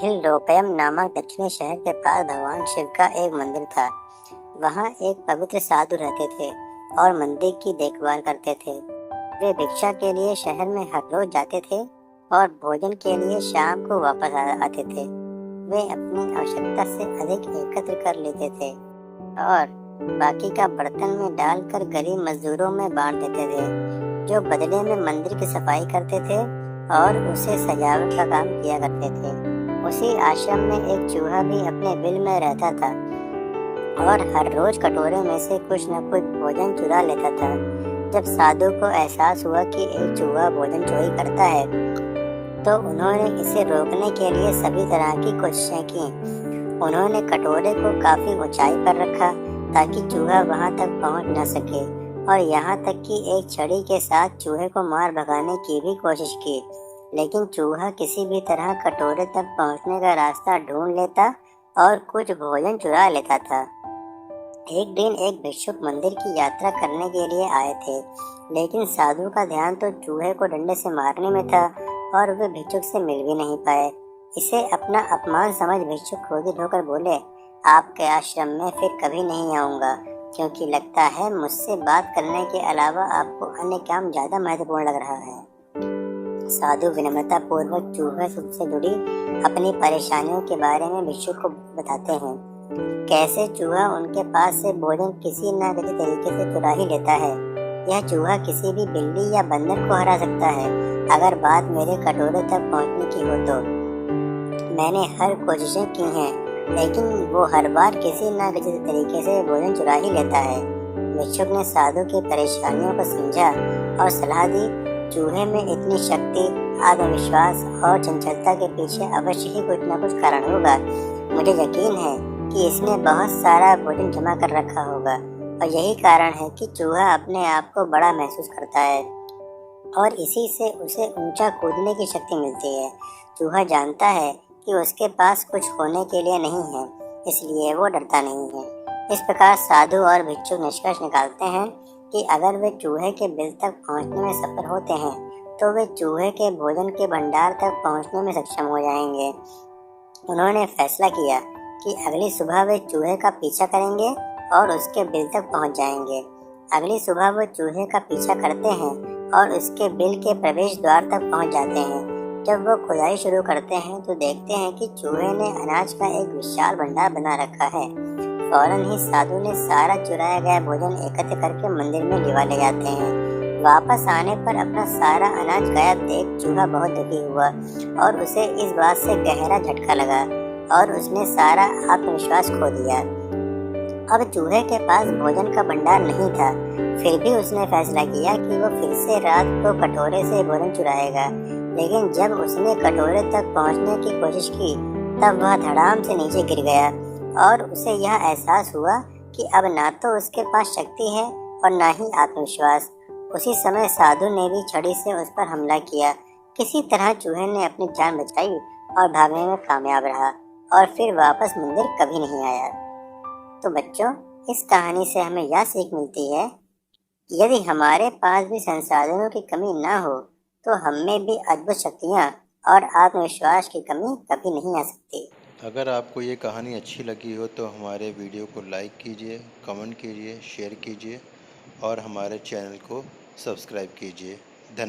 महिलरोपयम नामक दक्षिणी शहर के पास भगवान शिव का एक मंदिर था। वहाँ एक पवित्र साधु रहते थे और मंदिर की देखभाल करते थे। वे भिक्षा के लिए शहर में हर रोज जाते थे और भोजन के लिए शाम को वापस आते थे। वे अपनी आवश्यकता से अधिक एकत्र कर लेते थे और बाकी का बर्तन में डालकर गरीब मजदूरों में बांट देते थे, जो बदले में मंदिर की सफाई करते थे और उसे सजावट का काम किया करते थे। उसी आश्रम में एक चूहा भी अपने बिल में रहता था और हर रोज कटोरे में से कुछ न कुछ भोजन चुरा लेता था। जब साधु को एहसास हुआ कि एक चूहा भोजन चोरी करता है, तो उन्होंने इसे रोकने के लिए सभी तरह की कोशिशें की। उन्होंने कटोरे को काफी ऊंचाई पर रखा ताकि चूहा वहां तक पहुंच न सके, और यहाँ तक कि एक छड़ी के साथ चूहे को मार भगाने की भी कोशिश की, लेकिन चूहा किसी भी तरह कटोरे तक पहुंचने का रास्ता ढूंढ लेता और कुछ भोजन चुरा लेता था। एक दिन एक भिक्षुक मंदिर की यात्रा करने के लिए आए थे, लेकिन साधु का ध्यान तो चूहे को डंडे से मारने में था और वे भिक्षुक से मिल भी नहीं पाए। इसे अपना अपमान समझ भिक्षुक क्रोधित होकर बोले, आपके आश्रम में फिर कभी नहीं आऊंगा, क्योंकि लगता है मुझसे बात करने के अलावा आपको अन्य काम ज्यादा महत्वपूर्ण लग रहा है। साधु विनम्रता पूर्वक चूहे से जुड़ी अपनी परेशानियों के बारे में भिक्षुक को बताते हैं। कैसे चूहा उनके पास से भोजन किसी न किसी तरीके से चुरा ही लेता है। यह चूहा किसी भी बिल्ली या बंदर को हरा सकता है। अगर बात मेरे कटोरे तक पहुंचने की हो तो मैंने हर कोशिशें की हैं, लेकिन वो हर बार किसी न किसी तरीके से भोजन चुरा ही लेता है। भिक्षुक ने साधु की परेशानियों को समझा और सलाह दी, चूहे में इतनी शक्ति, आत्मविश्वास और चंचलता के पीछे अवश्य ही कुछ न कुछ कारण होगा। मुझे यकीन है कि इसने बहुत सारा भोजन जमा कर रखा होगा और यही कारण है कि चूहा अपने आप को बड़ा महसूस करता है और इसी से उसे ऊंचा कूदने की शक्ति मिलती है। चूहा जानता है कि उसके पास कुछ खोने के लिए नहीं है, इसलिए वो डरता नहीं है। इस प्रकार साधु और भिक्षुक निष्कर्ष निकालते हैं कि अगर वे चूहे के बिल तक पहुंचने में सफल होते हैं, तो वे चूहे के भोजन के भंडार तक पहुंचने में सक्षम हो जाएंगे। उन्होंने फैसला किया कि अगली सुबह वे चूहे का पीछा करेंगे और उसके बिल तक पहुंच जाएंगे। अगली सुबह वो चूहे का पीछा करते हैं और उसके बिल के प्रवेश द्वार तक पहुंच जाते हैं। जब वो खुदाई शुरू करते हैं तो देखते हैं कि चूहे ने अनाज का एक विशाल भंडार बना रखा है। फौरन ही साधु ने सारा चुराया गया भोजन एकत्र करके मंदिर में लिवा ले जाते हैं। वापस आने पर अपना सारा अनाज गायब देख चूहा बहुत दुखी हुआ और उसे इस बात से गहरा झटका लगा और उसने सारा आत्मविश्वास खो दिया। अब चूहे के पास भोजन का भंडार नहीं था, फिर भी उसने फैसला किया कि वो फिर से रात को कटोरे से भोजन चुराएगा। लेकिन जब उसने कटोरे तक पहुंचने की कोशिश की, तब वह धड़ाम से नीचे गिर गया और उसे यह एहसास हुआ कि अब ना तो उसके पास शक्ति है और ना ही आत्मविश्वास। उसी समय साधु ने भी छड़ी से उस पर हमला किया। किसी तरह चूहे ने अपनी जान बचाई और भागने में कामयाब रहा और फिर वापस मंदिर कभी नहीं आया। तो बच्चों, इस कहानी से हमें यह सीख मिलती है कि यदि हमारे पास भी संसाधनों की कमी ना हो, तो हमें भी अद्भुत शक्तियाँ और आत्मविश्वास की कमी कभी नहीं आ सकती। अगर आपको ये कहानी अच्छी लगी हो तो हमारे वीडियो को लाइक कीजिए, कमेंट कीजिए, शेयर कीजिए और हमारे चैनल को सब्सक्राइब कीजिए। धन्यवाद।